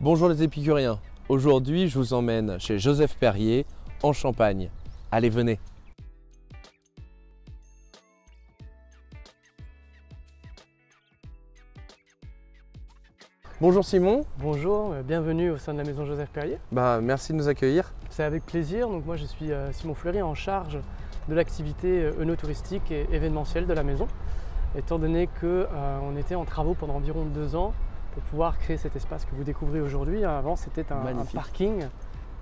Bonjour les épicuriens, aujourd'hui je vous emmène chez Joseph Perrier en Champagne. Allez, venez. Bonjour Simon. Bonjour, bienvenue au sein de la maison Joseph Perrier. Merci de nous accueillir. C'est avec plaisir. Donc moi je suis Simon Fleury, en charge de l'activité œnotouristique et événementielle de la maison. Étant donné qu'on était en travaux pendant environ 2 ans pour pouvoir créer cet espace que vous découvrez aujourd'hui. Avant c'était un parking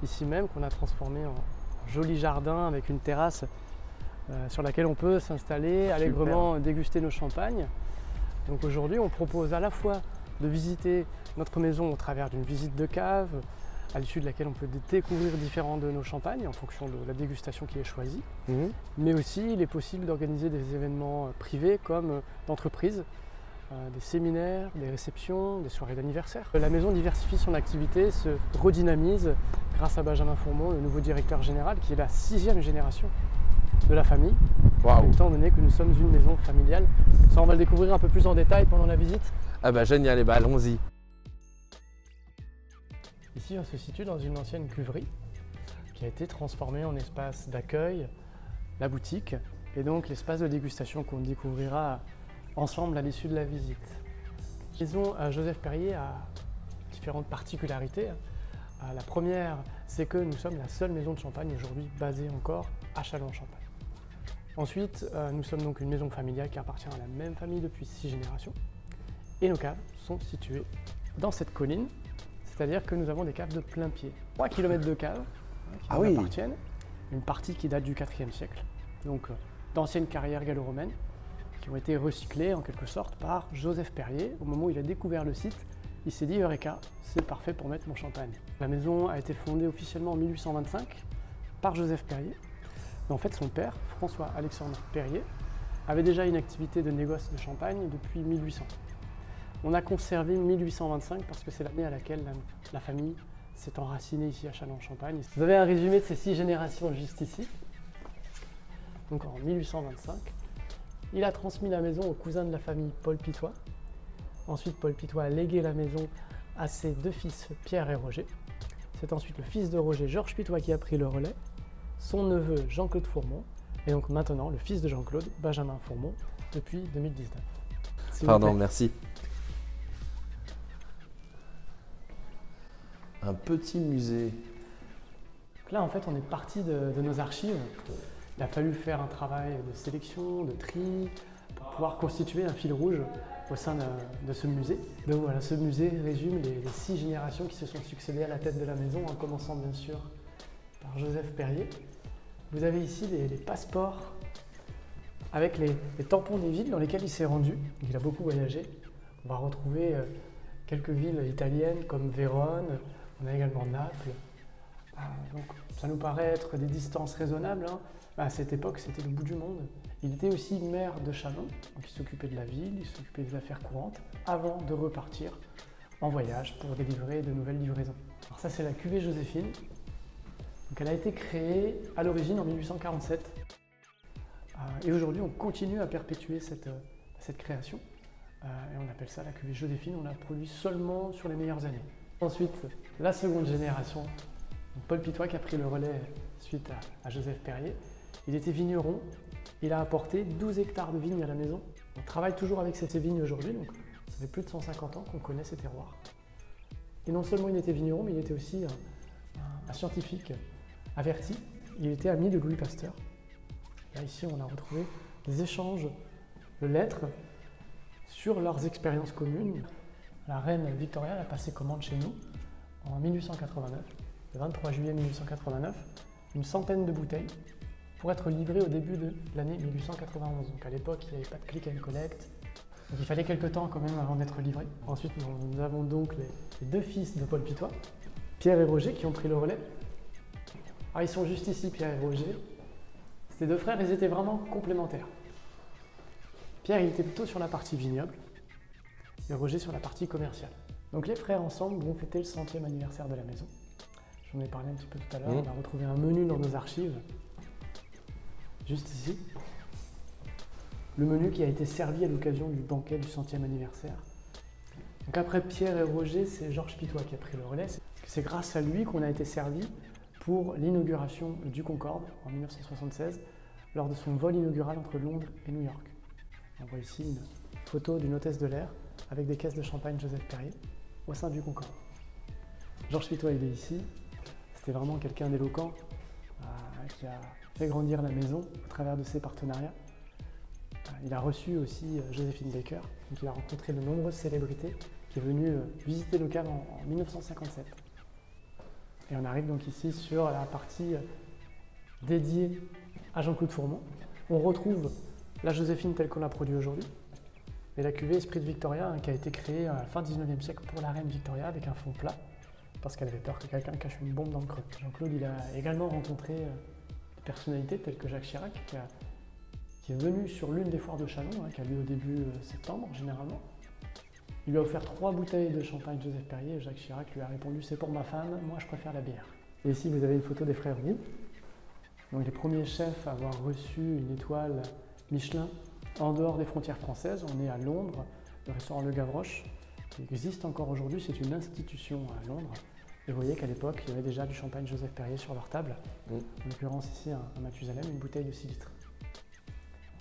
ici même qu'on a transformé en joli jardin avec une terrasse sur laquelle on peut s'installer, allègrement déguster nos champagnes. Donc aujourd'hui on propose à la fois de visiter notre maison au travers d'une visite de cave, à l'issue de laquelle on peut découvrir différents de nos champagnes en fonction de la dégustation qui est choisie. Mais aussi, il est possible d'organiser des événements privés comme d'entreprise, des séminaires, des réceptions, des soirées d'anniversaire. La maison diversifie son activité, se redynamise grâce à Benjamin Fourmont, le nouveau directeur général, qui est la 6e génération de la famille. Waouh. Étant donné que nous sommes une maison familiale. Ça, on va le découvrir un peu plus en détail pendant la visite. Ah bah génial, allons-y. Ici, on se situe dans une ancienne cuverie qui a été transformée en espace d'accueil, la boutique et donc l'espace de dégustation qu'on découvrira ensemble à l'issue de la visite. La maison Joseph Perrier a différentes particularités. La première, c'est que nous sommes la seule maison de champagne aujourd'hui basée encore à Châlons-en-Champagne. Ensuite, nous sommes donc une maison familiale qui appartient à la même famille depuis 6 générations. Et nos caves sont situées dans cette colline, c'est-à-dire que nous avons des caves de plein pied. 3 km de caves qui nous appartiennent, une partie qui date du IVe siècle, donc d'anciennes carrières gallo-romaines, qui ont été recyclées en quelque sorte par Joseph Perrier. Au moment où il a découvert le site, il s'est dit « Eureka, c'est parfait pour mettre mon champagne ». La maison a été fondée officiellement en 1825 par Joseph Perrier. Mais en fait, son père, François-Alexandre Perrier, avait déjà une activité de négoce de champagne depuis 1800. On a conservé 1825 parce que c'est l'année à laquelle la famille s'est enracinée ici à Châlons-en-Champagne. Vous avez un résumé de ces 6 générations juste ici. Donc en 1825, il a transmis la maison au cousin de la famille, Paul Pitois. Ensuite, Paul Pitois a légué la maison à ses 2 fils, Pierre et Roger. C'est ensuite le fils de Roger, Georges Pitois, qui a pris le relais, son neveu Jean-Claude Fourmont, et donc maintenant le fils de Jean-Claude, Benjamin Fourmont, depuis 2019. Pardon, merci. Un petit musée. Donc là, en fait, on est parti de nos archives. Il a fallu faire un travail de sélection, de tri, pour pouvoir constituer un fil rouge au sein de ce musée. Donc voilà, ce musée résume les 6 générations qui se sont succédées à la tête de la maison, en commençant bien sûr par Joseph Perrier. Vous avez ici les passeports avec les tampons des villes dans lesquelles il s'est rendu. Il a beaucoup voyagé. On va retrouver quelques villes italiennes comme Vérone. On a également Naples. Donc, ça nous paraît être des distances raisonnables. À cette époque, c'était le bout du monde. Il était aussi maire de Châlons, donc il s'occupait de la ville, il s'occupait des affaires courantes, avant de repartir en voyage pour délivrer de nouvelles livraisons. Alors ça, c'est la cuvée Joséphine. Donc, elle a été créée à l'origine en 1847. Et aujourd'hui, on continue à perpétuer cette création. Et on appelle ça la cuvée Joséphine. On la produit seulement sur les meilleures années. Ensuite, la seconde génération, Paul Pitois qui a pris le relais suite à Joseph Perrier. Il était vigneron, il a apporté 12 hectares de vignes à la maison. On travaille toujours avec ces vignes aujourd'hui, donc ça fait plus de 150 ans qu'on connaît ces terroirs. Et non seulement il était vigneron, mais il était aussi un scientifique averti. Il était ami de Louis Pasteur. Là, ici, on a retrouvé des échanges de lettres sur leurs expériences communes. La reine Victoria a passé commande chez nous en 1889, le 23 juillet 1889, une centaine de bouteilles pour être livrées au début de l'année 1891. Donc à l'époque, il n'y avait pas de click and collect, donc il fallait quelques temps quand même avant d'être livré. Ensuite, nous avons donc les 2 fils de Paul Pitois, Pierre et Roger, qui ont pris le relais. Alors ils sont juste ici, Pierre et Roger. Ces 2 frères, ils étaient vraiment complémentaires. Pierre, il était plutôt sur la partie vignoble, et Roger sur la partie commerciale. Donc les frères ensemble vont fêter le 100e anniversaire de la maison. J'en ai parlé un petit peu tout à l'heure, on a retrouvé un menu dans nos archives, juste ici. Le menu qui a été servi à l'occasion du banquet du 100e anniversaire. Donc après Pierre et Roger, c'est Georges Pitois qui a pris le relais. C'est grâce à lui qu'on a été servi pour l'inauguration du Concorde en 1976, lors de son vol inaugural entre Londres et New York. On voit ici une photo d'une hôtesse de l'air avec des caisses de champagne Joseph Perrier au sein du Concorde. Georges Pitois, il est ici. C'était vraiment quelqu'un d'éloquent qui a fait grandir la maison au travers de ses partenariats. Il a reçu aussi Joséphine Baker, donc il a rencontré de nombreuses célébrités, qui est venu visiter le cave en 1957. Et on arrive donc ici sur la partie dédiée à Jean-Claude Fourmont. On retrouve la Joséphine telle qu'on l'a produite aujourd'hui, et la cuvée Esprit de Victoria qui a été créée à la fin du 19e siècle pour la reine Victoria avec un fond plat, parce qu'elle avait peur que quelqu'un cache une bombe dans le creux. Jean-Claude, il a également rencontré des personnalités telles que Jacques Chirac, qui est venu sur l'une des foires de Châlons, qui a lieu au début septembre généralement. Il lui a offert 3 bouteilles de champagne Joseph Perrier et Jacques Chirac lui a répondu « c'est pour ma femme, moi je préfère la bière ». Et ici vous avez une photo des frères Roux, donc les premiers chefs à avoir reçu une étoile Michelin en dehors des frontières françaises. On est à Londres, le restaurant Le Gavroche, qui existe encore aujourd'hui, c'est une institution à Londres. Et vous voyez qu'à l'époque, il y avait déjà du champagne Joseph Perrier sur leur table, en l'occurrence ici un Mathusalem, une bouteille de 6 litres.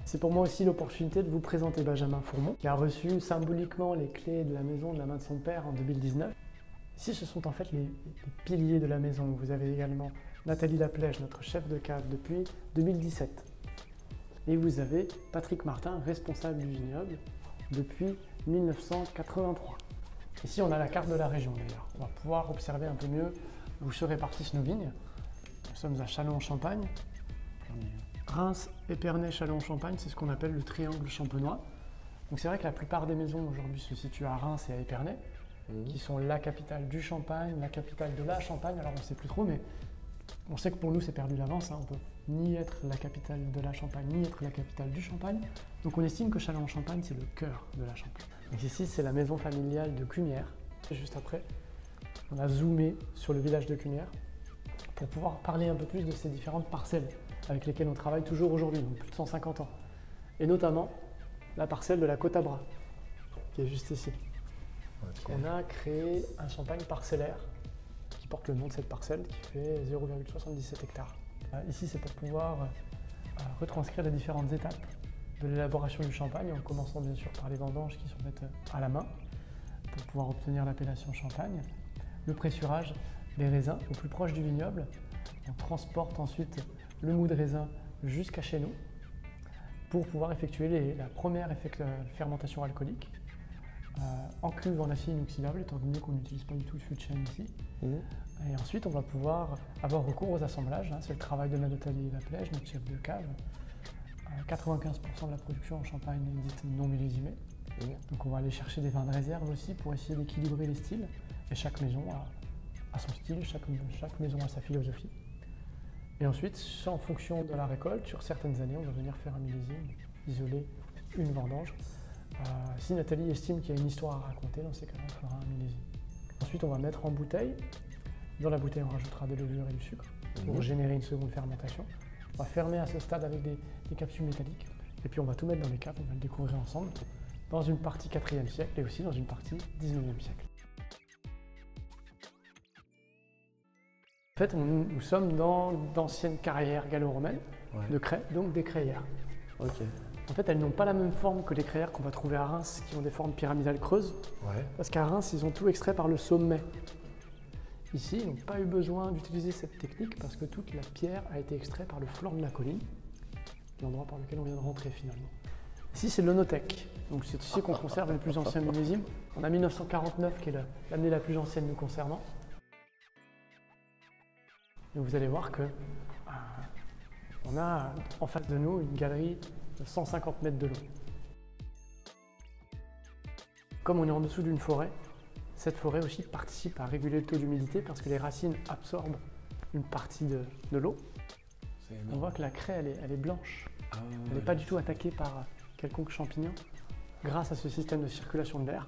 C'est pour moi aussi l'opportunité de vous présenter Benjamin Fourmont, qui a reçu symboliquement les clés de la maison de la main de son père en 2019. Ici, ce sont en fait les piliers de la maison. Vous avez également Nathalie Laplège, notre chef de cave depuis 2017. Et vous avez Patrick Martin, responsable du vignoble depuis 1983. Ici, on a la carte de la région d'ailleurs. On va pouvoir observer un peu mieux où se répartissent nos vignes. Nous sommes à Châlons-en-Champagne. Reims, Épernay, Châlons-en-Champagne, c'est ce qu'on appelle le triangle champenois. Donc c'est vrai que la plupart des maisons aujourd'hui se situent à Reims et à Épernay, qui sont la capitale du Champagne, la capitale de la Champagne. Alors on ne sait plus trop, mais on sait que pour nous c'est perdu d'avance. On ne peut ni être la capitale de la Champagne, ni être la capitale du Champagne. Donc on estime que Châlons-en-Champagne, c'est le cœur de la Champagne. Donc ici, c'est la maison familiale de Cunières. Et juste après, on a zoomé sur le village de Cunières pour pouvoir parler un peu plus de ces différentes parcelles avec lesquelles on travaille toujours aujourd'hui, donc plus de 150 ans. Et notamment la parcelle de la Côte à Bras, qui est juste ici. Okay. On a créé un champagne parcellaire qui porte le nom de cette parcelle, qui fait 0,77 hectares. Ici, c'est pour pouvoir retranscrire les différentes étapes de l'élaboration du champagne, en commençant bien sûr par les vendanges qui sont faites à la main, pour pouvoir obtenir l'appellation champagne. Le pressurage des raisins au plus proche du vignoble. On transporte ensuite le mou de raisin jusqu'à chez nous pour pouvoir effectuer la première fermentation alcoolique en cuve en acier inoxydable, étant donné qu'on n'utilise pas du tout de fût de chêne ici. Et ensuite, on va pouvoir avoir recours aux assemblages. C'est le travail de Nathalie Laplège, notre chef de cave. 95% de la production en Champagne est dite non millésimée. Donc on va aller chercher des vins de réserve aussi pour essayer d'équilibrer les styles. Et chaque maison a son style, chaque maison a sa philosophie. Et ensuite, en fonction de la récolte, sur certaines années, on va venir faire un millésime, isoler une vendange. Si Nathalie estime qu'il y a une histoire à raconter, dans ces cas-là, on fera un millésime. Ensuite, on va mettre en bouteille. Dans la bouteille, on rajoutera des levures et du sucre pour générer une seconde fermentation. On va fermer à ce stade avec des capsules métalliques. Et puis, on va tout mettre dans les caves, on va le découvrir ensemble, dans une partie 4e siècle et aussi dans une partie 19e siècle. En fait, nous sommes dans d'anciennes carrières gallo-romaines de craie, donc des crayères. En fait, elles n'ont pas la même forme que les crayères qu'on va trouver à Reims, qui ont des formes pyramidales creuses. Parce qu'à Reims, ils ont tout extrait par le sommet. Ici, ils n'ont pas eu besoin d'utiliser cette technique parce que toute la pierre a été extraite par le flanc de la colline, l'endroit par lequel on vient de rentrer finalement. Ici, c'est l'Onothèque. Donc c'est ici qu'on conserve les plus anciens millésimes. On a 1949 qui est l'année la plus ancienne nous concernant. Et vous allez voir que on a en face de nous une galerie de 150 mètres de long. Comme on est en dessous d'une forêt, cette forêt aussi participe à réguler le taux d'humidité parce que les racines absorbent une partie de l'eau. On voit que la craie, elle est blanche. Elle n'est pas du tout attaquée par quelconque champignon grâce à ce système de circulation de l'air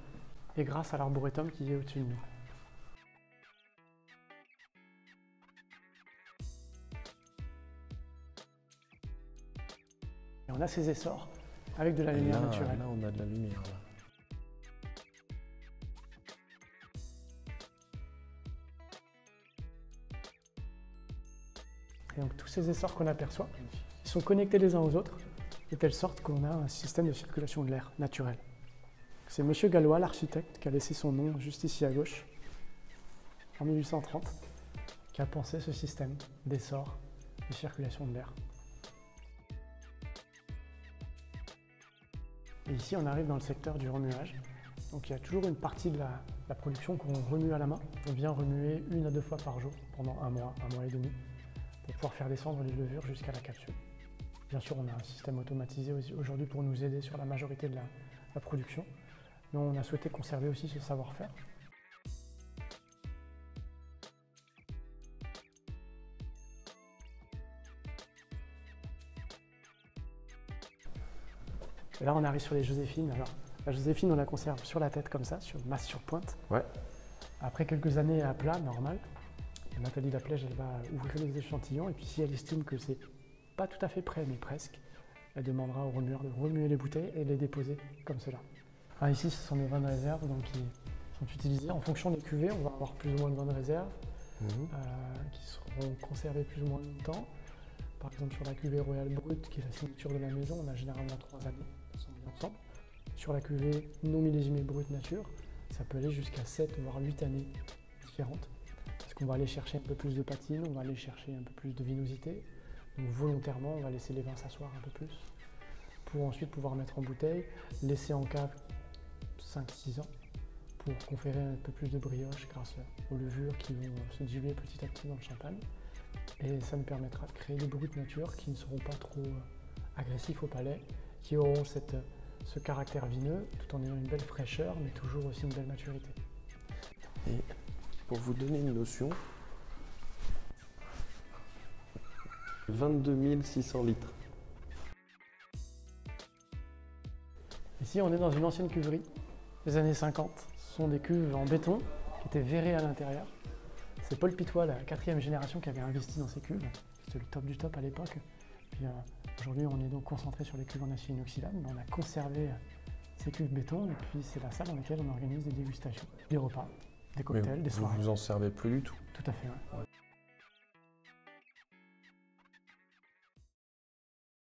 et grâce à l'arboretum qui est au-dessus de nous. Et on a ces essors avec de la lumière naturelle. Là, on a de la lumière. Là. Et donc tous ces essors qu'on aperçoit, ils sont connectés les uns aux autres, de telle sorte qu'on a un système de circulation de l'air naturel. C'est M. Galois, l'architecte, qui a laissé son nom juste ici à gauche, en 1830, qui a pensé ce système d'essor de circulation de l'air. Et ici, on arrive dans le secteur du remuage. Donc il y a toujours une partie de la production qu'on remue à la main. On vient remuer 1 à 2 fois par jour pendant un mois et demi, pour pouvoir faire descendre les levures jusqu'à la capsule. Bien sûr, on a un système automatisé aujourd'hui pour nous aider sur la majorité de la production, mais on a souhaité conserver aussi ce savoir-faire. Et là, on arrive sur les Joséphines. Alors, la Joséphine, on la conserve sur la tête comme ça, sur masse sur pointe. Ouais. Après quelques années à plat, normal, Nathalie Laplège, elle va ouvrir les échantillons et puis si elle estime que c'est pas tout à fait prêt, mais presque, elle demandera au remueur de remuer les bouteilles et les déposer comme cela. Alors ici, ce sont des vins de réserve donc, qui sont utilisés en fonction des cuvées. On va avoir plus ou moins de vins de réserve qui seront conservés plus ou moins longtemps. Par exemple, sur la cuvée Royal Brut, qui est la signature de la maison, on a généralement 3 années ensemble. Sur la cuvée non millésimée Brut Nature, ça peut aller jusqu'à 7 voire 8 années différentes. Parce qu'on va aller chercher un peu plus de patine, on va aller chercher un peu plus de vinosité. Donc volontairement, on va laisser les vins s'asseoir un peu plus pour ensuite pouvoir mettre en bouteille, laisser en cave 5-6 ans pour conférer un peu plus de brioche grâce aux levures qui vont se diluer petit à petit dans le champagne. Et ça nous permettra de créer des bruts de nature qui ne seront pas trop agressifs au palais, qui auront ce caractère vineux tout en ayant une belle fraîcheur mais toujours aussi une belle maturité. Et pour vous donner une notion, 22 600 litres. Ici, on est dans une ancienne cuverie des années 50. Ce sont des cuves en béton qui étaient verrées à l'intérieur. C'est Paul Pitois, la 4e génération, qui avait investi dans ces cuves. C'était le top du top à l'époque. Puis aujourd'hui, on est donc concentré sur les cuves en acier inoxydable, mais on a conservé ces cuves béton et puis c'est la salle dans laquelle on organise des dégustations, des repas, des cocktails, des soirées. Vous en servez plus du tout? Tout à fait, ouais.